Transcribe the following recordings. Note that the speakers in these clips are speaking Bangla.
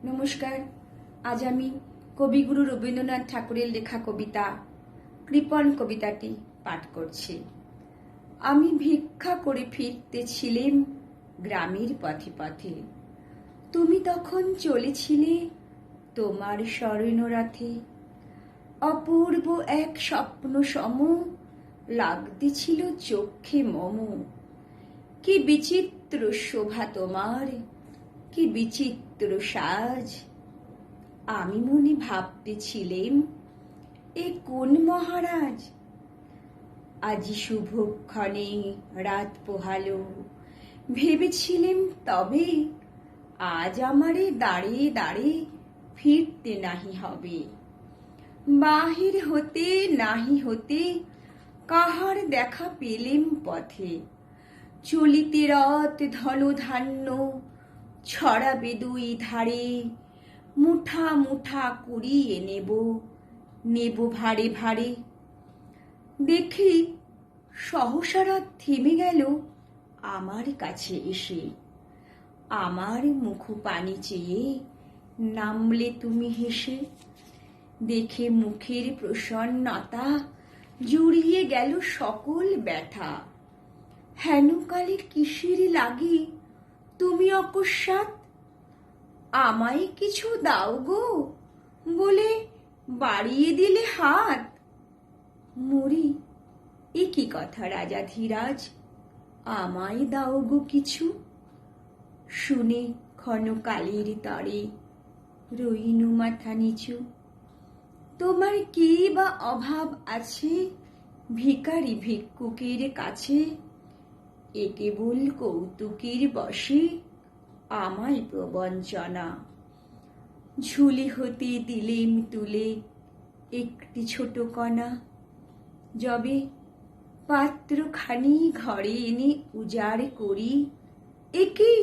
নমস্কার। আজ আমি কবিগুরু রবীন্দ্রনাথ ঠাকুরের লেখা কবিতা কৃপণ কবিতাটি পাঠ করছি। আমি ভিক্ষা করে ফিরতেছিলেম গ্রামের পথে পথে, তুমি তখন চলেছিলে তোমার স্বর্ণরথে। অপূর্ব এক স্বপ্ন সম লাগতেছিল চোখে মম। কি বিচিত্র শোভা তোমার, কি বিচিত্র সাজ। আমি মনে ভাবতেছিলেম এ কোন মহারাজ। আজি শুভক্ষণে রাত পোহালো, ভেবেছিলেম তবে আজ আমারে দাঁড়ে দাঁড়ে ফিরতে নাহি হবে। বাহির হতে নাহি হতে কাহার দেখা পেলেম পথে। চলিতে রথ ধনধান্য ছড়াবে দুই ধারে। মুঠা মুঠা কুড়িয়ে নেব ভারে ভারে। দেখি সহসা রথ থেমে গেল আমার কাছে এসে। আমার মুখ পানে চেয়ে নামলে তুমি হেসে। দেখে মুখের প্রসন্নতা জুড়িয়ে গেল সকল ব্যথা। হেনকালে কিসের লাগি তুমি অকস্মাৎ আমায় কিছু দাও গো বলে বাড়িয়ে দিলে হাত। মরি, এ কি কথা রাজা ধীরাজ, আমায় দাও গো কিছু। শুনে ক্ষণকালের তরে রইনু মাথা নিচু। তোমার কি বা অভাব আছে ভিখারি ভিক্ষুকের কাছে। এ কেবল কৌতুকের বশে আমায় প্রবঞ্চনা। ঝুলি হতে দিলেম তুলে একটি ছোট কণা। যবে পাত্রখানি ঘরে এনে উজাড় করি, এ কি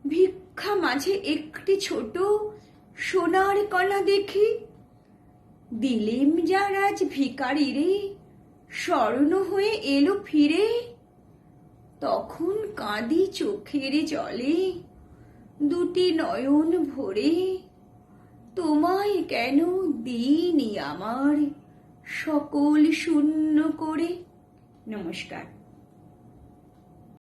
ভিক্ষা মাঝে একটি ছোট সোনার কণা দেখি। দিলেম যা রাজ ভিখারিরে, স্বর্ণ হয়ে এলো ফিরে। তখন কাঁদি চোখের জলে দুটি নয়ন ভরে। তোমায় কেন দিইনি আমার সকল শূন্য করে। নমস্কার।